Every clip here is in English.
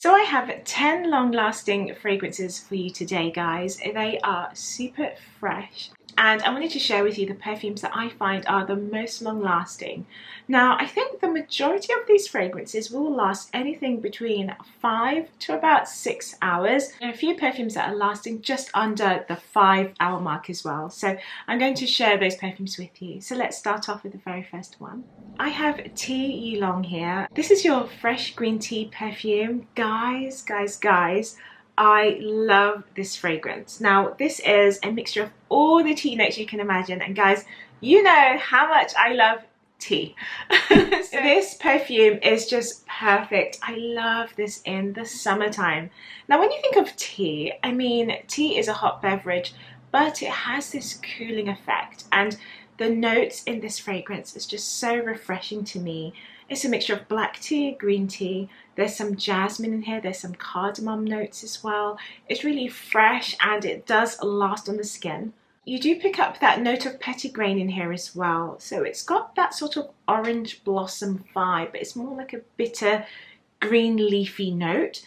So I have 10 long-lasting fragrances for you today, guys. They are super fresh, and I wanted to share with you the perfumes that I find are the most long-lasting. Now, I think the majority of these fragrances will last anything between 5 to about 6 hours. There are a few perfumes that are lasting just under the 5-hour mark as well. So I'm going to share those perfumes with you. So let's start off with the very first one. I have Tea Yulong here. This is your fresh green tea perfume. Guys, I love this fragrance. Now, this is a mixture of all the tea notes you can imagine. And guys, you know how much I love tea. So this perfume is just perfect. I love this in the summertime. Now, when you think of tea, I mean, tea is a hot beverage, but it has this cooling effect. And the notes in this fragrance is just so refreshing to me. It's a mixture of black tea, green tea. There's some jasmine in here. There's some cardamom notes as well. It's really fresh and it does last on the skin. You do pick up that note of petitgrain in here as well. So it's got that sort of orange blossom vibe, but it's more like a bitter green leafy note.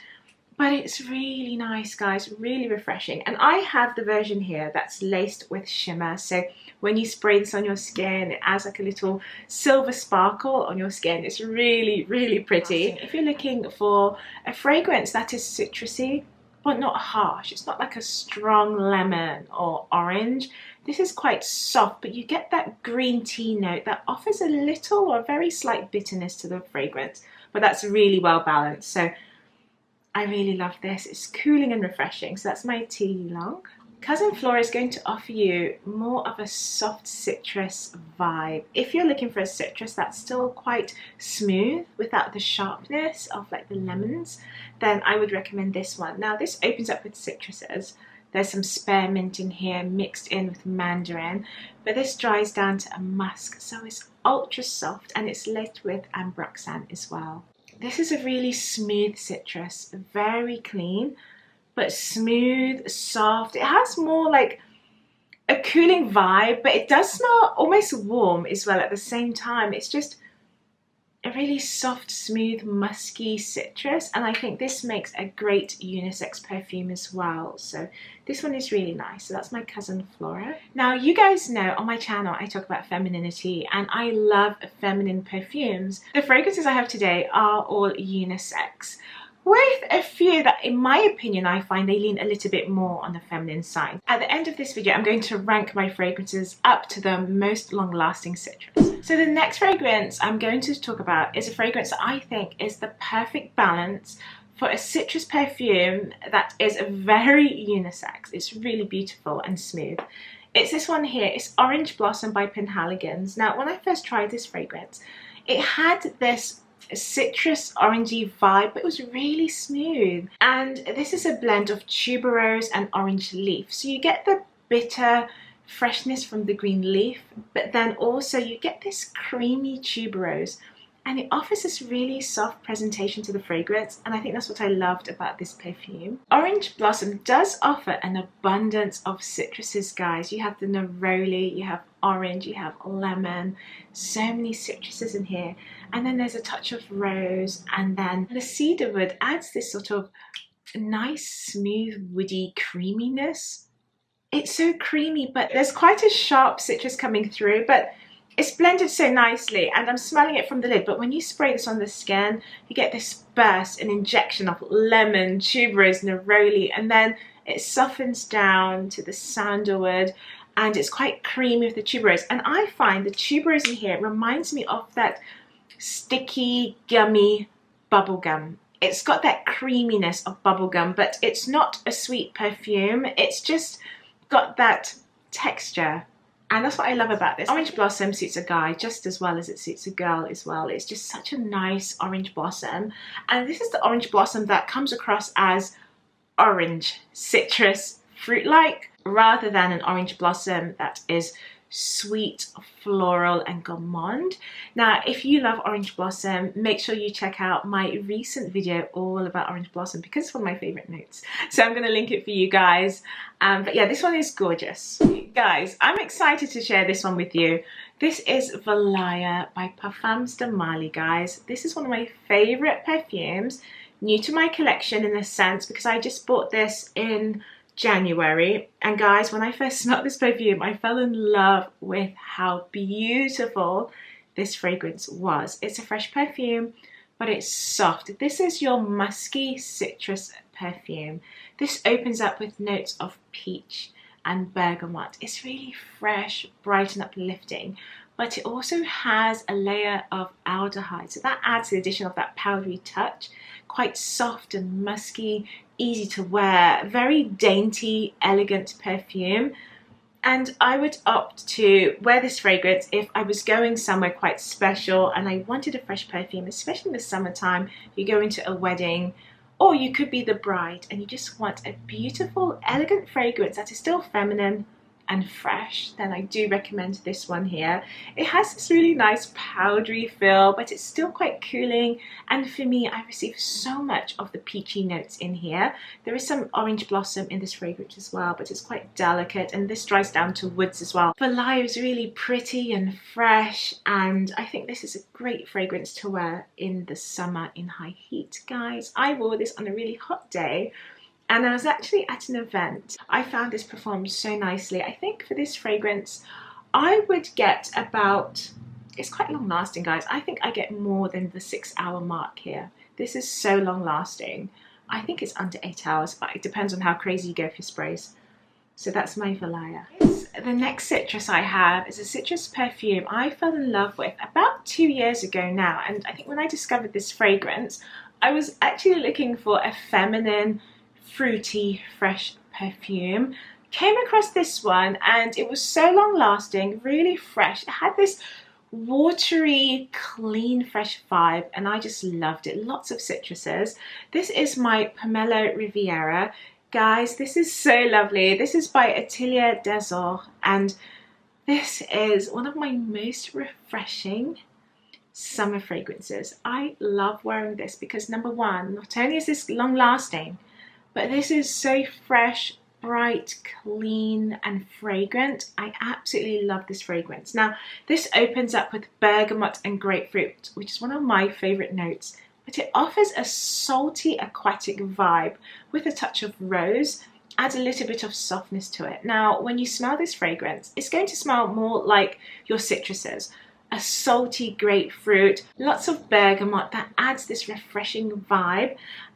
But it's really nice, guys, really refreshing. And I have the version here that's laced with shimmer. So when you spray this on your skin, it adds like a little silver sparkle on your skin. It's really, really pretty. If you're looking for a fragrance that is citrusy, but not harsh, it's not like a strong lemon or orange. This is quite soft, but you get that green tea note that offers a little or very slight bitterness to the fragrance. But that's really well balanced. So I really love this. It's cooling and refreshing. So that's my Tea Yulong. Cousin Flora is going to offer you more of a soft citrus vibe. If you're looking for a citrus that's still quite smooth without the sharpness of like the lemons, then I would recommend this one. Now, this opens up with citruses. There's some spearmint in here mixed in with mandarin, but this dries down to a musk. So it's ultra soft and it's laced with ambroxan as well. This is a really smooth citrus, very clean, but smooth, soft. It has more like a cooling vibe, but it does smell almost warm as well at the same time. It's just a really soft, smooth, musky citrus, and I think this makes a great unisex perfume as well. So this one is really nice. So that's my Cousin Flora. Now, you guys know on my channel I talk about femininity, and I love feminine perfumes. The fragrances I have today are all unisex, with a few that, in my opinion, I find they lean a little bit more on the feminine side. At the end of this video, I'm going to rank my fragrances up to the most long-lasting citrus. So the next fragrance I'm going to talk about is a fragrance that I think is the perfect balance for a citrus perfume that is very unisex. It's really beautiful and smooth. It's this one here. It's Orange Blossom by Penhaligon's. Now, when I first tried this fragrance, it had this citrus orangey vibe, but it was really smooth. And this is a blend of tuberose and orange leaf. So you get the bitter freshness from the green leaf, but then also you get this creamy tuberose, and it offers this really soft presentation to the fragrance, and I think that's what I loved about this perfume. Orange Blossom does offer an abundance of citruses, guys. You have the neroli, you have orange, you have lemon, so many citruses in here, and then there's a touch of rose, and then the cedarwood adds this sort of nice, smooth, woody creaminess. It's so creamy, but there's quite a sharp citrus coming through, but it's blended so nicely, and I'm smelling it from the lid, but when you spray this on the skin, you get this burst, an injection of lemon, tuberose, neroli, and then it softens down to the sandalwood, and it's quite creamy with the tuberose. And I find the tuberose in here reminds me of that sticky, gummy bubblegum. It's got that creaminess of bubblegum, but it's not a sweet perfume. It's just got that texture. And that's what I love about this. Orange Blossom suits a guy just as well as it suits a girl as well. It's just such a nice orange blossom. And this is the orange blossom that comes across as orange, citrus, fruit-like, rather than an orange blossom that is sweet, floral and gourmand. Now, if you love Orange Blossom, make sure you check out my recent video all about Orange Blossom because it's one of my favorite notes. So I'm going to link it for you guys. But yeah, this one is gorgeous. Guys, I'm excited to share this one with you. This is VALAYA by Perfumes de Mali, guys. This is one of my favorite perfumes new to my collection in a sense because I just bought this in January, and guys, when I first smelled this perfume I fell in love with how beautiful this fragrance was. It's a fresh perfume, but it's soft. This is your musky citrus perfume. This opens up with notes of peach and bergamot. It's really fresh, bright and uplifting, but it also has a layer of aldehyde, so that adds the addition of that powdery touch. Quite soft and musky, easy to wear, very dainty, elegant perfume. And I would opt to wear this fragrance if I was going somewhere quite special and I wanted a fresh perfume, especially in the summertime. You go into a wedding, or you could be the bride and you just want a beautiful, elegant fragrance that is still feminine and fresh, then I do recommend this one here. It has this really nice powdery feel, but it's still quite cooling, and for me, I receive so much of the peachy notes in here. There is some orange blossom in this fragrance as well, but it's quite delicate, and this dries down to woods as well. VALAYA is really pretty and fresh, and I think this is a great fragrance to wear in the summer in high heat, guys. I wore this on a really hot day, and I was actually at an event. I found this performed so nicely. I think for this fragrance, I would get about, it's quite long lasting, guys. I think I get more than the 6-hour mark here. This is so long lasting. I think it's under 8 hours, but it depends on how crazy you go for your sprays. So that's my VALAYA. The next citrus I have is a citrus perfume I fell in love with about 2 years ago now. And I think when I discovered this fragrance, I was actually looking for a feminine, fruity, fresh perfume. Came across this one and it was so long lasting, really fresh. It had this watery, clean, fresh vibe and I just loved it. Lots of citruses. This is my Pomelo Riviera. Guys, this is so lovely. This is by Atelier des Ors and this is one of my most refreshing summer fragrances. I love wearing this because number one, not only is this long lasting, but this is so fresh, bright, clean and fragrant. I absolutely love this fragrance. Now, this opens up with bergamot and grapefruit, which is one of my favorite notes, but it offers a salty aquatic vibe with a touch of rose, adds a little bit of softness to it. Now, when you smell this fragrance, it's going to smell more like your citruses. A salty grapefruit, lots of bergamot that adds this refreshing vibe,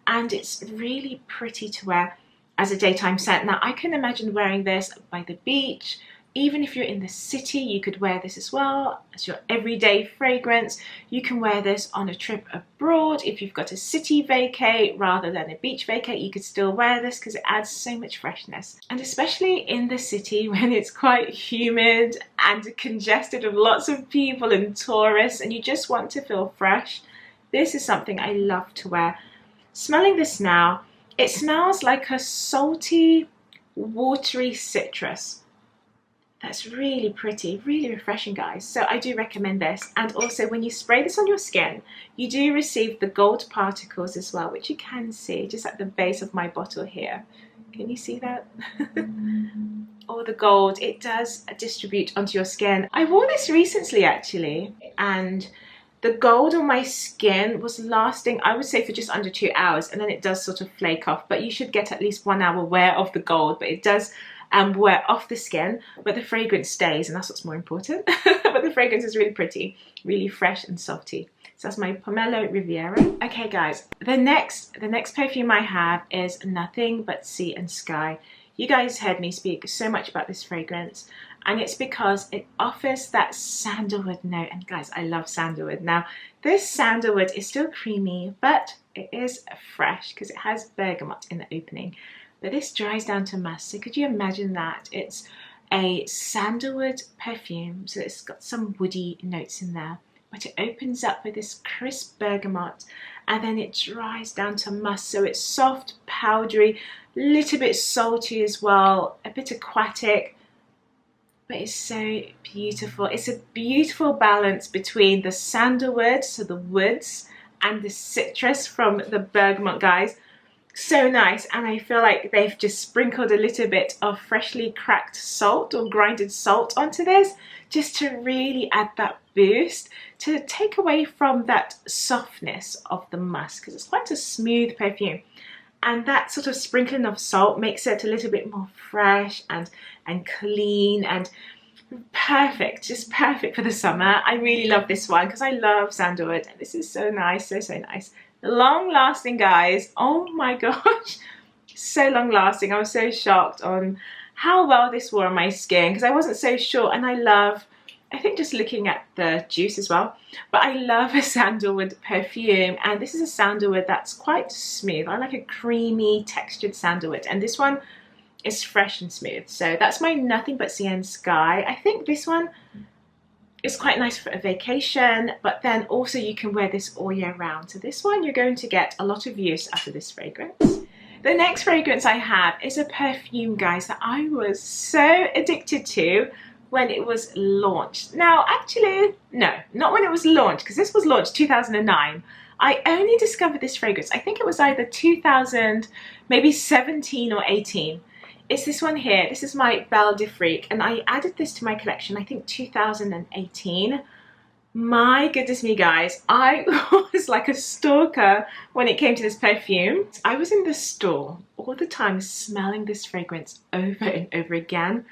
and it's really pretty to wear as a daytime scent. Now I can imagine wearing this by the beach. Even if you're in the city, you could wear this as well as your everyday fragrance. You can wear this on a trip abroad. If you've got a city vacay rather than a beach vacay, you could still wear this because it adds so much freshness. And especially in the city when it's quite humid and congested with lots of people and tourists and you just want to feel fresh, this is something I love to wear. Smelling this now, it smells like a salty, watery citrus. That's really pretty, really refreshing, guys. So I do recommend this. And also when you spray this on your skin, you do receive the gold particles as well, which you can see just at the base of my bottle here. Can you see that? Or the gold, it does distribute onto your skin. I wore this recently actually, and the gold on my skin was lasting, I would say, for just under 2 hours, and then it does sort of flake off, but you should get at least 1 hour wear of the gold, but it does wear off the skin, but the fragrance stays, and that's what's more important. But the fragrance is really pretty, really fresh and salty. So that's my Pomelo Riviera. Okay guys, the next perfume I have is Nothing But Sea and Sky. You guys heard me speak so much about this fragrance, and it's because it offers that sandalwood note, and guys, I love sandalwood. Now, this sandalwood is still creamy, but it is fresh because it has bergamot in the opening. But this dries down to musk, so could you imagine that? It's a sandalwood perfume, so it's got some woody notes in there, but it opens up with this crisp bergamot, and then it dries down to musk, so it's soft, powdery, little bit salty as well, a bit aquatic, but it's so beautiful. It's a beautiful balance between the sandalwood, so the woods, and the citrus from the bergamot, guys. So nice, and I feel like they've just sprinkled a little bit of freshly cracked salt or grinded salt onto this just to really add that boost, to take away from that softness of the musk, because it's quite a smooth perfume. And that sort of sprinkling of salt makes it a little bit more fresh and clean and perfect, just perfect for the summer. I really love this one because I love sandalwood. This is so nice, so nice. Long lasting, guys. Oh my gosh, so long lasting. I was so shocked on how well this wore on my skin because I wasn't so sure. And I think just looking at the juice as well, but I love a sandalwood perfume, and this is a sandalwood that's quite smooth. I like a creamy textured sandalwood, and this one is fresh and smooth. So that's my Nothing But Sea and Sky. I think this one is quite nice for a vacation, but then also you can wear this all year round. So this one, you're going to get a lot of use out of this fragrance. The next fragrance I have is a perfume, guys, that I was so addicted to when it was launched. Now, actually, no, not when it was launched, because this was launched 2009. I only discovered this fragrance, I think it was either 2000, maybe 17 or 18. It's this one here. This is my Belle de Freak, and I added this to my collection, I think 2018. My goodness me, guys, I was like a stalker when it came to this perfume. I was in the store all the time smelling this fragrance over and over again.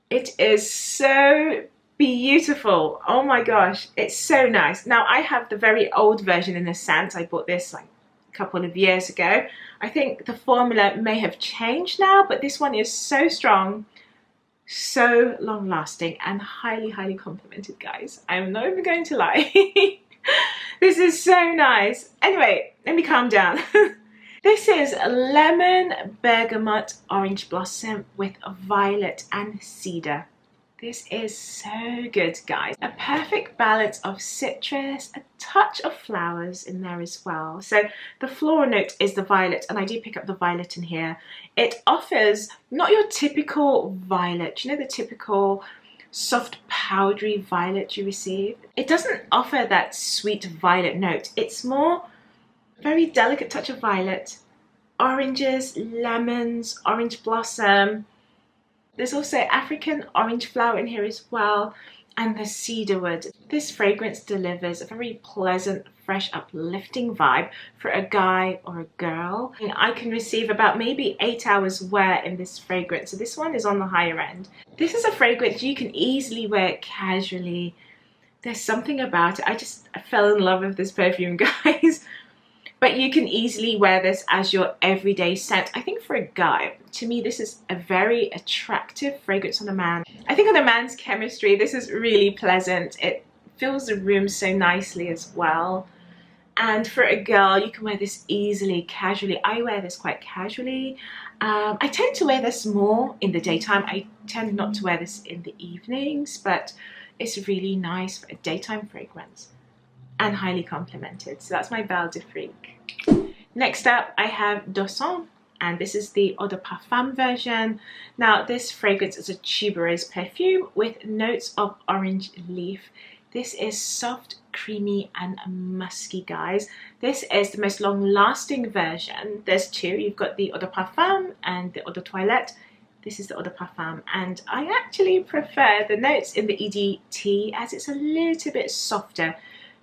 It is so beautiful. Oh my gosh, it's so nice. Now, I have the very old version in a scent. I bought this like a couple of years ago. I think the formula may have changed now, but this one is so strong, so long lasting, and highly, highly complimented, guys. I'm not even going to lie. This is so nice. Anyway, let me calm down. This is lemon, bergamot, orange blossom with violet and cedar. This is so good, guys. A perfect balance of citrus, a touch of flowers in there as well. So the floral note is the violet, and I do pick up the violet in here. It offers not your typical violet, you know, the typical soft powdery violet you receive. It doesn't offer that sweet violet note. It's more very delicate touch of violet, oranges, lemons, orange blossom. There's also African orange flower in here as well, and the cedarwood. This fragrance delivers a very pleasant, fresh, uplifting vibe for a guy or a girl. I can receive about maybe 8 hours wear in this fragrance, so this one is on the higher end. This is a fragrance you can easily wear casually. There's something about it. I fell in love with this perfume, guys. But you can easily wear this as your everyday scent. I think for a guy, to me, this is a very attractive fragrance on a man. I think on a man's chemistry, this is really pleasant. It fills the room so nicely as well. And for a girl, you can wear this easily, casually. I wear this quite casually. I tend to wear this more in the daytime. I tend not to wear this in the evenings, but it's really nice for a daytime fragrance and highly complimented. So that's my Belle de Freak. Next up, I have Dosan, and this is the Eau de Parfum version. Now, this fragrance is a tuberose perfume with notes of orange leaf. This is soft, creamy, and musky, guys. This is the most long-lasting version. There's two. You've got the Eau de Parfum and the Eau de Toilette. This is the Eau de Parfum, and I actually prefer the notes in the EDT as it's a little bit softer.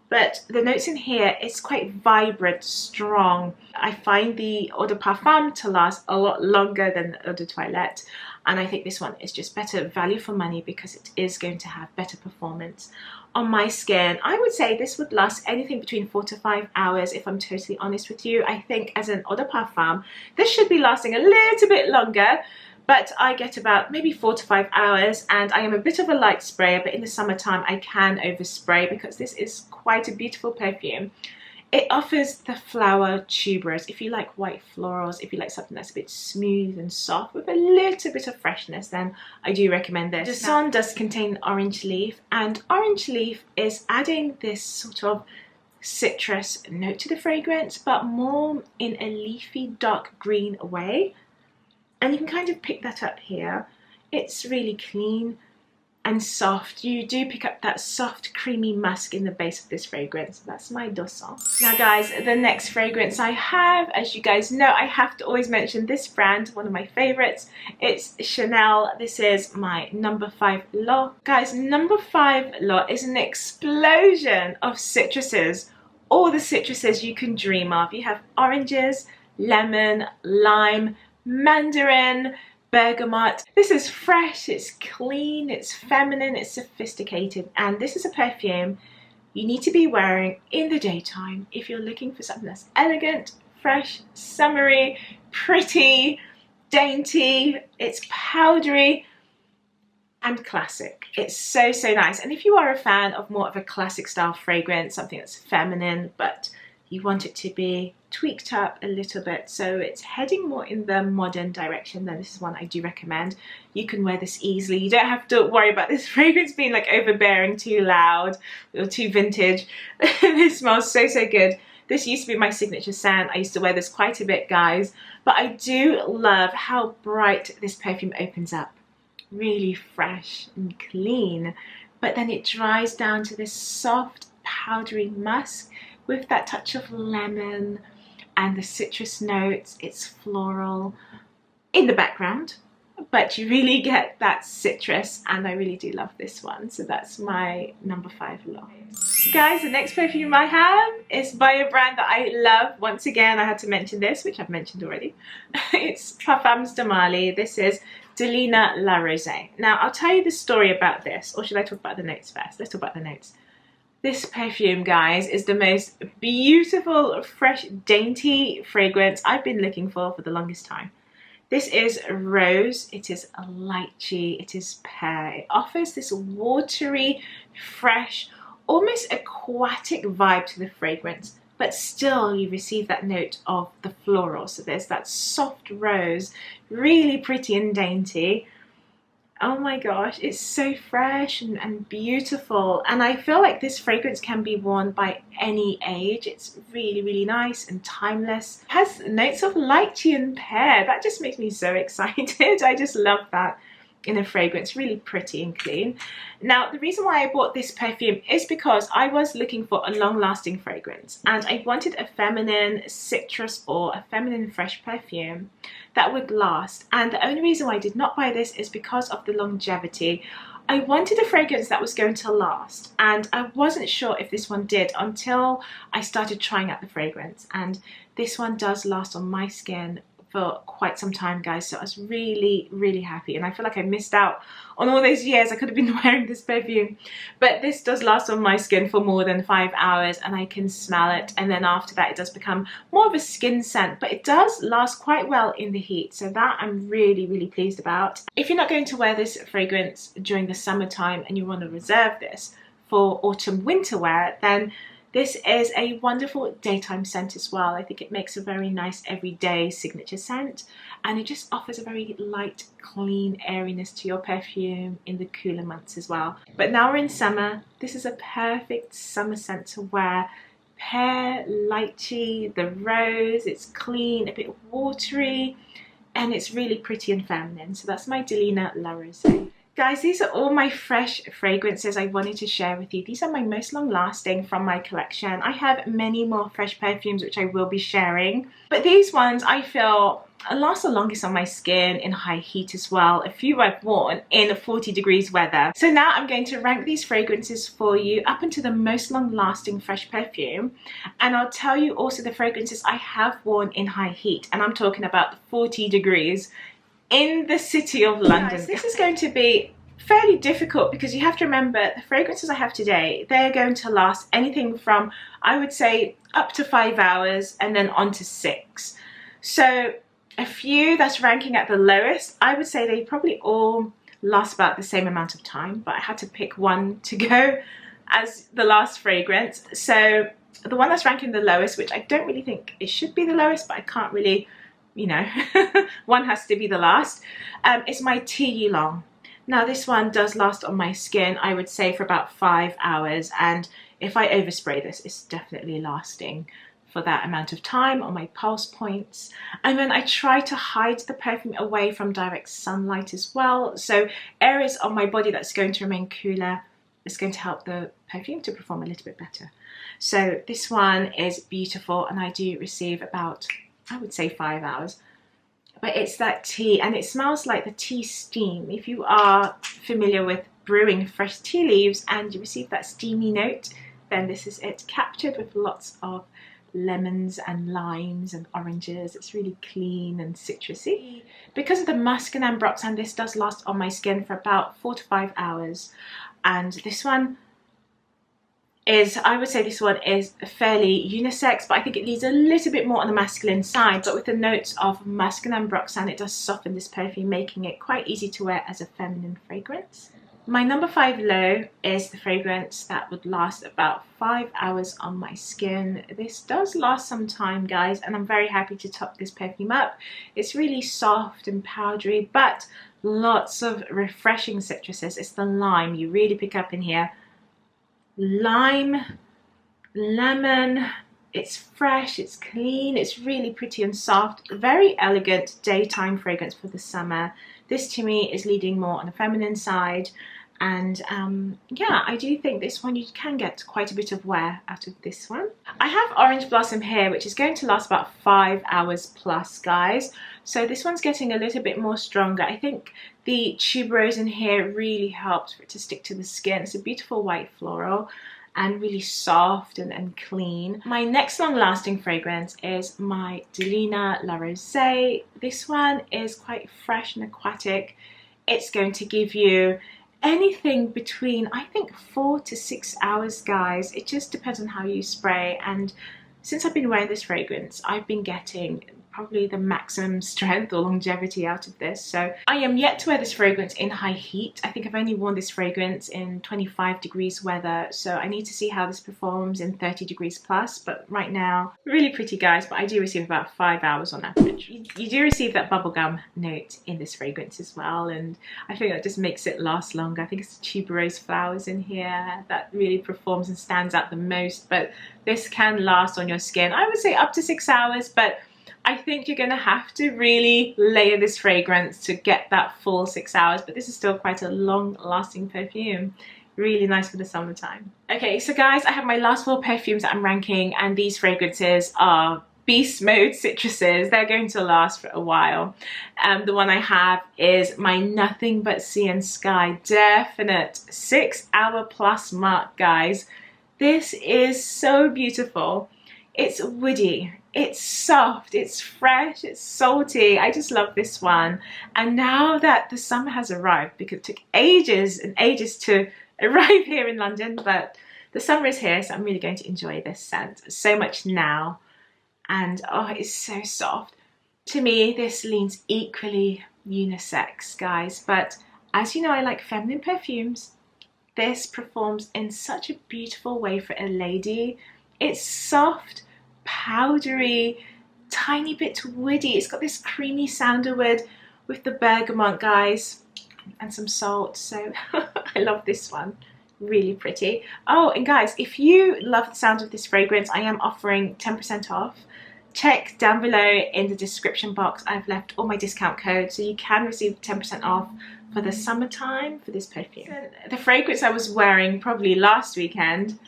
But the notes in here, it's quite vibrant, strong. I find the Eau de Parfum to last a lot longer than the Eau de Toilette. And I think this one is just better value for money because it is going to have better performance on my skin. I would say this would last anything between 4 to 5 hours, if I'm totally honest with you. I think as an Eau de Parfum, this should be lasting a little bit longer. But I get about maybe 4 to 5 hours, and I am a bit of a light sprayer, but in the summertime I can overspray because this is quite a beautiful perfume. It offers the flower tuberose. If you like white florals, if you like something that's a bit smooth and soft with a little bit of freshness, then I do recommend this. Dosan does contain orange leaf, and orange leaf is adding this sort of citrus note to the fragrance, but more in a leafy dark green way. And you can kind of pick that up here. It's really clean and soft. You do pick up that soft creamy musk in the base of this fragrance. That's my Dosan. Now guys, the next fragrance I have, as you guys know, I have to always mention this brand, one of my favorites. It's Chanel. This is my number 5 lot. Guys, number 5 lot is an explosion of citruses. All the citruses you can dream of. You have oranges, lemon, lime, mandarin, bergamot. This is fresh, it's clean, it's feminine, it's sophisticated, and this is a perfume you need to be wearing in the daytime if you're looking for something that's elegant, fresh, summery, pretty, dainty. It's powdery and classic. It's so nice. And if you are a fan of more of a classic style fragrance, something that's feminine but you want it to be tweaked up a little bit, so it's heading more in the modern direction, then this is one I do recommend. You can wear this easily. You don't have to worry about this fragrance being like overbearing, too loud or too vintage. It smells so good. This used to be my signature scent. I used to wear this quite a bit, guys, but I do love how bright this perfume opens up. Really fresh and clean, but then it dries down to this soft powdery musk with that touch of lemon and the citrus notes. It's floral in the background, but you really get that citrus, and I really do love this one. So that's my number 5 lot. Guys, the next perfume I have is by a brand that I love. Once again, I had to mention this, which I've mentioned already. It's Parfums de Mali. This is DELINA La Rose. Now, I'll tell you the story about this, or should I talk about the notes first? Let's talk about the notes. This perfume, guys, is the most beautiful, fresh, dainty fragrance I've been looking for the longest time. This is rose, it is lychee, it is pear. It offers this watery, fresh, almost aquatic vibe to the fragrance, but still you receive that note of the floral. So there's that soft rose, really pretty and dainty. Oh my gosh, it's so fresh and beautiful, and I feel like this fragrance can be worn by any age. It's really nice and timeless. It has notes of lychee and pear. That just makes me so excited. I just love that in a fragrance. Really pretty and clean. Now, the reason why I bought this perfume is because I was looking for a long-lasting fragrance, and I wanted a feminine citrus or a feminine fresh perfume that would last. And the only reason why I did not buy this is because of the longevity. I wanted a fragrance that was going to last, and I wasn't sure if this one did until I started trying out the fragrance, and this one does last on my skin for quite some time, guys. So I was really happy, and I feel like I missed out on all those years I could have been wearing this perfume. But this does last on my skin for more than 5 hours, and I can smell it, and then after that it does become more of a skin scent, but it does last quite well in the heat, so that I'm really pleased about. If you're not going to wear this fragrance during the summertime and you want to reserve this for autumn winter wear, then this is a wonderful daytime scent as well. I think it makes a very nice everyday signature scent, and it just offers a very light, clean airiness to your perfume in the cooler months as well. But now we're in summer, this is a perfect summer scent to wear. Pear, lychee, the rose, it's clean, a bit watery, and it's really pretty and feminine. So that's my DELINA La Rose. Guys, these are all my fresh fragrances I wanted to share with you. These are my most long lasting from my collection. I have many more fresh perfumes which I will be sharing, but these ones I feel last the longest on my skin in high heat as well. A few I've worn in 40 degrees weather. So now I'm going to rank these fragrances for you up into the most long lasting fresh perfume, and I'll tell you also the fragrances I have worn in high heat, and I'm talking about 40 degrees in the city of London. Guys, this is going to be fairly difficult because you have to remember the fragrances I have today, they're going to last anything from, I would say, up to 5 hours and then on to 6. So a few that's ranking at the lowest, I would say they probably all last about the same amount of time, but I had to pick one to go as the last fragrance. So the one that's ranking the lowest, which I don't really think it should be the lowest, but I can't really, you know, one has to be the last, is my YULONG. Now this one does last on my skin, I would say, for about 5 hours, and if I overspray this, it's definitely lasting for that amount of time on my pulse points. And then I try to hide the perfume away from direct sunlight as well. So areas of my body that's going to remain cooler is going to help the perfume to perform a little bit better. So this one is beautiful, and I do receive about, I would say 5 hours. But it's that tea, and it smells like the tea steam. If you are familiar with brewing fresh tea leaves and you receive that steamy note, then this is it, captured with lots of lemons and limes and oranges. It's really clean and citrusy. Because of the musk and ambroxan, this does last on my skin for about 4 to 5 hours. And this one is, I would say this one is fairly unisex, but I think it leads a little bit more on the masculine side. But with the notes of musk and ambroxan, it does soften this perfume, making it quite easy to wear as a feminine fragrance. My number 5 low is the fragrance that would last about 5 hours on my skin. This does last some time, guys, and I'm very happy to top this perfume up. It's really soft and powdery, but lots of refreshing citruses. It's the lime you really pick up in here. Lime, lemon, it's fresh, it's clean, it's really pretty and soft. Very elegant daytime fragrance for the summer. This to me is leading more on the feminine side. And yeah, I do think this one you can get quite a bit of wear out of this one. I have Orange Blossom here, which is going to last about 5 hours plus, guys. So this one's getting a little bit more stronger. I think the tuberose in here really helps for it to stick to the skin. It's a beautiful white floral and really soft and clean. My next long-lasting fragrance is my Delena La Rose. This one is quite fresh and aquatic. It's going to give you anything between, I think, 4 to 6 hours, guys. It just depends on how you spray. And since I've been wearing this fragrance, I've been getting probably the maximum strength or longevity out of this. So I am yet to wear this fragrance in high heat. I think I've only worn this fragrance in 25 degrees weather, so I need to see how this performs in 30 degrees plus. But right now, really pretty, guys, but I do receive about 5 hours on average. You do receive that bubblegum note in this fragrance as well, and I think that just makes it last longer. I think it's the tuberose flowers in here that really performs and stands out the most, but this can last on your skin, I would say, up to 6 hours, but I think you're going to have to really layer this fragrance to get that full 6 hours, but this is still quite a long-lasting perfume. Really nice for the summertime. Okay, so guys, I have my last 4 perfumes that I'm ranking, and these fragrances are beast mode citruses. They're going to last for a while. The one I have is my Nothing But Sea and Sky, definite 6 hour plus mark, guys. This is so beautiful. It's woody, it's soft, it's fresh, it's salty. I just love this one. And now that the summer has arrived, because it took ages and ages to arrive here in London, but the summer is here, so I'm really going to enjoy this scent so much now. And oh, it's so soft. To me, this leans equally unisex, guys, but as you know, I like feminine perfumes. This performs in such a beautiful way for a lady. It's soft, powdery, tiny bit woody. It's got this creamy sandalwood with the bergamot, guys, and some salt. So I love this one. Really pretty. Oh, and guys, if you love the sound of this fragrance, I am offering 10% off. Check down below in the description box. I've left all my discount codes, so you can receive 10% off for the summertime for this perfume. The fragrance I was wearing probably last weekend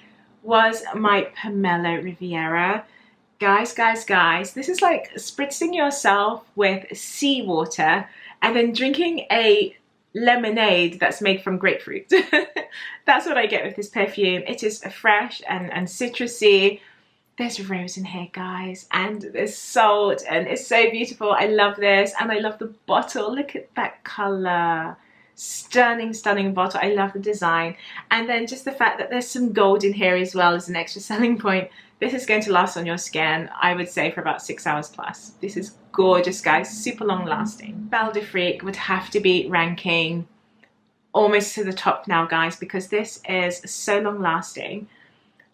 was my Pomelo Riviera. Guys, this is like spritzing yourself with seawater and then drinking a lemonade that's made from grapefruit. That's what I get with this perfume. It is fresh and citrusy. There's rose in here, guys, and there's salt, and it's so beautiful. I love this, and I love the bottle. Look at that color. Stunning, stunning bottle. I love the design. And then just the fact that there's some gold in here as well is an extra selling point. This is going to last on your skin, I would say, for about 6 hours plus. This is gorgeous, guys. Super long lasting. Belle de Freak would have to be ranking almost to the top now, guys, because this is so long lasting.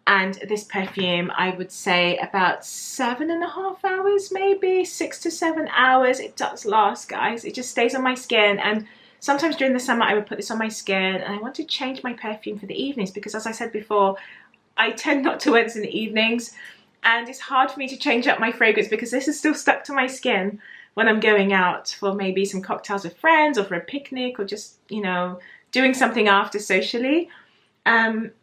And this perfume, I would say about 7.5 hours, maybe 6 to 7 hours. It does last, guys. It just stays on my skin. And sometimes during the summer, I would put this on my skin, and I want to change my perfume for the evenings because, as I said before, I tend not to wear this in the evenings. and it's hard for me to change up my fragrance because this is still stuck to my skin when I'm going out for maybe some cocktails with friends or for a picnic or just, you know, doing something after socially.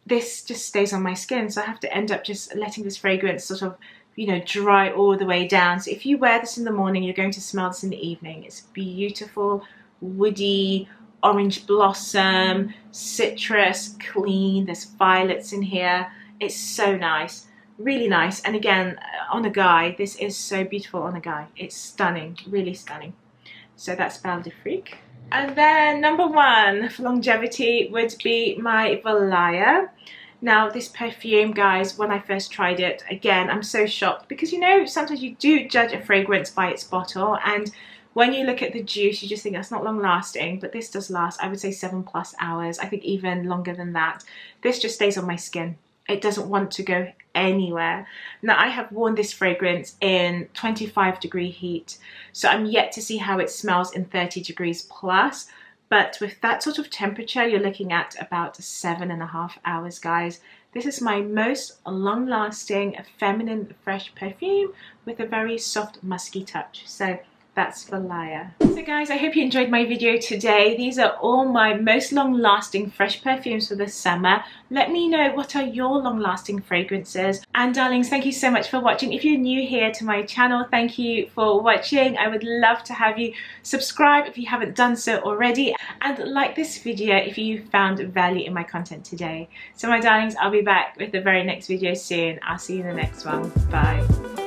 This just stays on my skin, so I have to end up just letting this fragrance sort of, you know, dry all the way down. So if you wear this in the morning, you're going to smell this in the evening. It's beautiful, woody, orange blossom, citrus, clean. There's violets in here. It's so nice, really nice. And again, on a guy, this is so beautiful on a guy. It's stunning, really stunning. So that's Belle de Freak. And then number one for longevity would be my VALAYA. Now this perfume, guys, when I first tried it, again, I'm so shocked because, you know, sometimes you do judge a fragrance by its bottle, and when you look at the juice, you just think that's not long lasting, but this does last, I would say 7+ hours. I think even longer than that. This just stays on my skin. It doesn't want to go anywhere. Now I have worn this fragrance in 25-degree heat, so I'm yet to see how it smells in 30 degrees plus, but with that sort of temperature, you're looking at about 7.5 hours, guys. This is my most long-lasting feminine fresh perfume with a very soft musky touch. So that's VALAYA. So guys, I hope you enjoyed my video today. These are all my most long-lasting fresh perfumes for the summer. Let me know, what are your long-lasting fragrances? And darlings, thank you so much for watching. If you're new here to my channel, thank you for watching. I would love to have you subscribe if you haven't done so already, and like this video if you found value in my content today. So my darlings, I'll be back with the very next video soon. I'll see you in the next one. Bye.